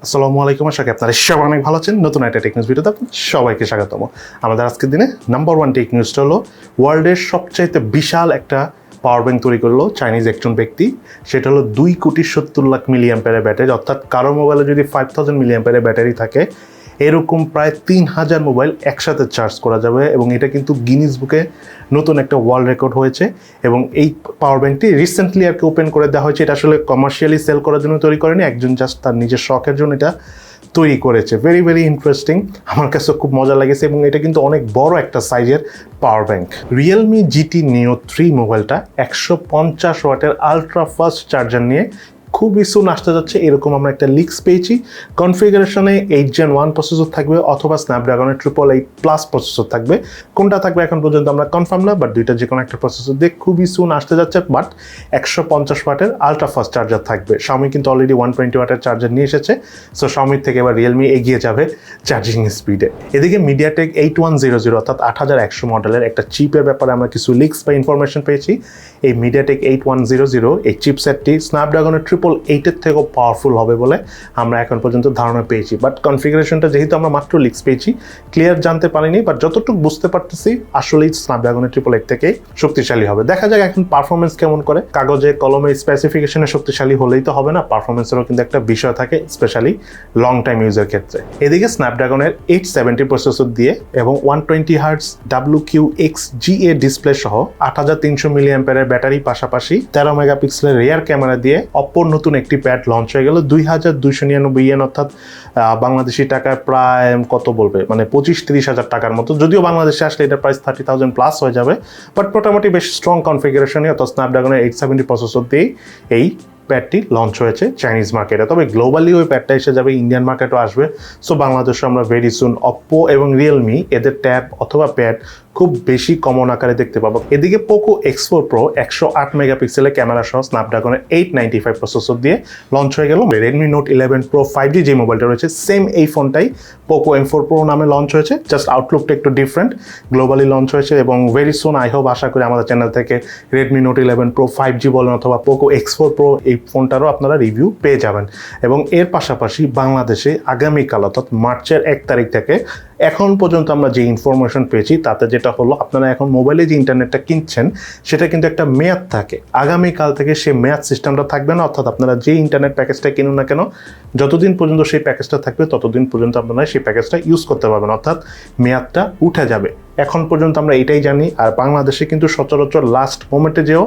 আসসালামু আলাইকুম, আশা করি আপনারা সবাই অনেক ভালো আছেন। নতুন একটা টেক নিউজ ভিডিওতে সবাইকে স্বাগতম। আমাদের আজকের দিনে নাম্বার 1 টেক নিউজটা হলো ওয়ার্ল্ডের সবচাইতে বিশাল একটা পাওয়ার ব্যাংক তৈরি করলো চাইনিজ একজন ব্যক্তি। সেটা হলো 2,70,00,000 মিলি অ্যাম্পিয়ারের ব্যাটারি, অর্থাৎ কারো মোবাইলে যদি 5000 মিলি অ্যাম্পিয়ারের ব্যাটারি থাকে এরকম প্রায় 3000 মোবাইল একসাথে চার্জ করা যাবে। এবং এটা কিন্তু গিনিস বুকে নতুন একটা ওয়ার্ল্ড রেকর্ড হয়েছে। এবং এই পাওয়ার ব্যাংকটি রিসেন্টলি আর কি ওপেন করে দেওয়া হয়েছে। এটা আসলে কমার্শিয়ালি সেল করার জন্য তৈরি করেনি, একজন জাস্ট তার নিজের শখের জন্য এটা তৈরি করেছে। ভেরি ভেরি ইন্টারেস্টিং, আমার কাছে খুব মজা লেগেছে। এবং এটা কিন্তু অনেক বড় একটা সাইজের power bank. Realme GT Neo 3 মোবাইলটা 150 ওয়াটের আলট্রা ফাস্ট চার্জার নিয়ে খুবই সুন আসতে যাচ্ছে, এরকম আমরা একটা লিক্স পেয়েছি। কনফিগারেশনে 8 Gen 1 প্রসেসর থাকবে অথবা স্ন্যাপড্রাগনের 888+ প্রসেসর থাকবে। কোনটা থাকবে এখন পর্যন্ত আমরা কনফার্ম না, বাট দুইটা যে কোনো একটা প্রসেসর দিয়ে খুবই সুন আসতে যাচ্ছে। বাট 150 ওয়াটের আলট্রা ফাস্ট চার্জার থাকবে। Xiaomi কিন্তু অলরেডি 120 ওয়াটের চার্জার নিয়ে এসেছে। সো Xiaomi থেকে এবার রিয়েলমি এগিয়ে যাবে চার্জিং স্পিডে। এদিকে মিডিয়াটেক 8100 অর্থাৎ 8100 মডেলের একটা চিপের ব্যাপারে আমরা কিছু লিক্স বা ইনফরমেশন পেয়েছি। এই মিডিয়াটেক 8100 এই চিপসেটটি স্ন্যাপড্রাগনের 888 থেকেও পাওয়ারফুল হবে বলে আমরা এখন পর্যন্ত ধারণা পেয়েছি। বাট কনফিগারেশনটা যেহেতু আমরা মাত্র লিক্স পেয়েছি, ক্লিয়ার জানতে পারিনি। বাট যতটুকু বুঝতে পারতেছি আসলেই স্ন্যাপড্রাগনের 888 থেকে শক্তিশালী হবে। দেখা যাক এখন পারফরমেন্স কেমন করে। কাগজে কলমে স্পেসিফিকেশনে শক্তিশালী হলেই তো হবে না, পারফরমেন্সেরও কিন্তু একটা বিষয় থাকে, স্পেশালি লং টাইম ইউজের ক্ষেত্রে। এদিকে স্ন্যাপড্রাগনের 870 প্রসেসর দিয়ে এবং 120 হার্টজ WQXGA ডিসপ্লে সহ 8300 মিলি অ্যাম্পিয়ারের ব্যাটারি, পাশাপাশি 13 মেগাপিক্সেলের রিয়ার ক্যামেরা দিয়ে অপ্পোর নতুন একটি প্যাড লঞ্চ হয়ে গেল 2299 ইয়েন, অর্থাৎ বাংলাদেশি টাকায় প্রায় কত বলবে, মানে 25-30 হাজার টাকার মতো। যদিও বাংলাদেশে আসলে এটা প্রাইস 30,000 প্লাস হয়ে যাবে, বাট মোটামুটি বেশ স্ট্রং কনফিগারেশনই, অর্থাৎ স্ন্যাপড্রাগনের 870 প্রসেসর দিয়েই এই প্যাডটি লঞ্চ হয়েছে চাইনিজ মার্কেটে। তবে গ্লোবালি ওই প্যাডটা এসে যাবে, ইন্ডিয়ান মার্কেটও আসবে। সো বাংলাদেশে আমরা ভেরি সুন অপ্পো এবং রিয়েলমি এদের ট্যাব অথবা প্যাড খুব বেশি কমন আকারে দেখতে পাবো। এদিকে Poco X4 Pro 108 মেগাপিক্সেলের ক্যামেরা সহ স্ন্যাপড্রাগনের 895 প্রসেসর দিয়ে লঞ্চ হয়ে গেল। Redmi Note 11 Pro 5G যে মোবাইলটা রয়েছে, সেম এই ফোনটাই Poco M4 Pro নামে লঞ্চ হয়েছে, জাস্ট আউটলুকটা একটু ডিফারেন্ট। গ্লোবালি লঞ্চ হয়েছে এবং ভেরি সুন আই হোপ, আশা করি আমাদের চ্যানেল থেকে Redmi Note 11 Pro 5G বলেন অথবা Poco X4 Pro এই ফোনটারও আপনারা রিভিউ পেয়ে যাবেন। এবং এর পাশাপাশি বাংলাদেশে আগামীকাল অর্থাৎ মার্চের 1 তারিখ থেকে এখন পর্যন্ত আমরা যে ইনফরমেশন পেয়েছি তাতে যেটা হলো, আপনারা এখন মোবাইলে যে ইন্টারনেটটা কিনছেন সেটা কিন্তু একটা মেয়াদ থাকে। আগামীকাল থেকে সেই মেয়াদ সিস্টেমটা থাকবে না, অর্থাৎ আপনারা যে ইন্টারনেট প্যাকেজটা কিনুন না কেন, যতদিন পর্যন্ত সেই প্যাকেজটা থাকবে ততদিন পর্যন্ত আপনারা সেই প্যাকেজটা ইউজ করতে পারবেন, অর্থাৎ মেয়াদটা উঠে যাবে। এখন পর্যন্ত আমরা এটাই জানি। আর বাংলাদেশে কিন্তু সচরাচর লাস্ট মোমেন্টে যেও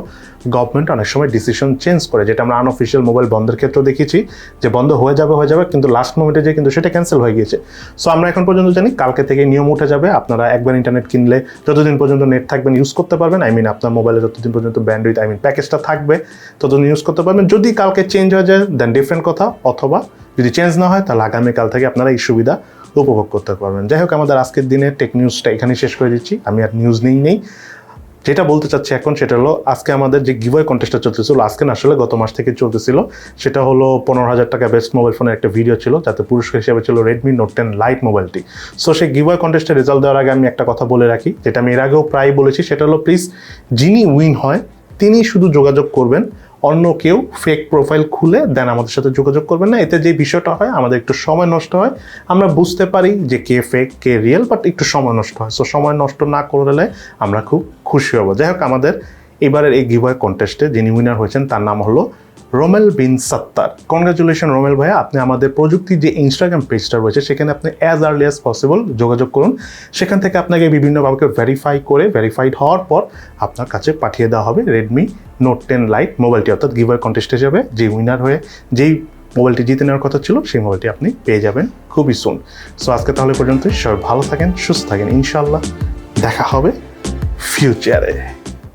গভর্নমেন্ট অনেক সময় ডিসিশন চেঞ্জ করে, যেটা আমরা আনঅফিসিয়াল মোবাইল বন্ধের ক্ষেত্রে দেখেছি, যে বন্ধ হয়ে যাবে কিন্তু লাস্ট মোমেন্টে যে কিন্তু সেটা ক্যান্সেল হয়ে গিয়েছে। সো আমরা এখন পর্যন্ত জানি কালকে থেকে নিয়ম উঠে যাবে, আপনারা একবার ইন্টারনেট কিনলে যতদিন পর্যন্ত নেট থাকবেন ইউজ করতে পারবেন। আপনার মোবাইলে যতদিন পর্যন্ত ব্যান্ডউইথ প্যাকেজটা থাকবে ততদিন ইউজ করতে পারবেন। যদি কালকে চেঞ্জ হয়ে যায় দেন ডিফারেন্ট কথা, অথবা যদি চেঞ্জ না হয় তাহলে আগামীকাল থেকে আপনারা এই সুবিধা উপভোগ করতে পারবেন। যাই হোক, আমাদের আজকের দিনে টেক নিউজটা এখানেই শেষ করে দিচ্ছি। আমি আর নিউজ নেই। যেটা বলতে চাচ্ছি এখন সেটা হলো, আজকে আমাদের যে গিভওয়ে কন্টেস্টটা চলতেছিল, আজকে না আসলে গত মাস থেকে চলতেছিল, সেটা হলো 15,000 টাকা বেস্ট মোবাইল ফোনের একটা ভিডিও ছিল, যাতে পুরস্কার হিসেবে ছিল Redmi Note 10 Lite মোবাইলটি। সো সেই গিভওয়ে কন্টেস্টের রেজাল্ট দেওয়ার আগে আমি একটা কথা বলে রাখি, যেটা আমি এর আগেও প্রায় বলেছি, সেটা হলো প্লিজ যিনি উইন হয় তিনি শুধু যোগাযোগ করবেন, অন্য কেউ ফেক প্রোফাইল খুলে দেন আমাদের সাথে যোগাযোগ করবেন না। এতে যে বিষয়টা হয়, আমাদের একটু সময় নষ্ট হয়, আমরা বুঝতে পারি যে কে ফেক কে রিয়েল, বাট একটু সময় নষ্ট হয়। সো সময় নষ্ট না করলে আমরা খুব খুশি হব। যাই হোক, আমাদের এবারের এই গিভওয়ে কন্টেস্টে যিনি উইনার হয়েছেন তার নাম হলো রোমেল বিন সাত্তার। কনগ্রাচুলেশন রোমেল ভাইয়া, আপনি আমাদের প্রযুক্তি যে ইনস্টাগ্রাম পেজটা রয়েছে সেখানে আপনি অ্যাজ আর্লি অ্যাজ পসিবল যোগাযোগ করুন। সেখান থেকে আপনাকে বিভিন্নভাবে ভেরিফাইড হওয়ার পর আপনার কাছে পাঠিয়ে দেওয়া হবে Redmi Note 10 Lite মোবাইলটি, অর্থাৎ গিভওয়ে কন্টেস্ট হিসেবে যে উইনার হয়ে যেই মোবাইলটি জিতে নেওয়ার কথা ছিল সেই মোবাইলটি আপনি পেয়ে যাবেন খুবই সুন। সো আজকে তাহলে পর্যন্ত সবাই ভালো থাকেন, সুস্থ থাকেন, ইনশাআল্লাহ দেখা হবে ফিউচারে।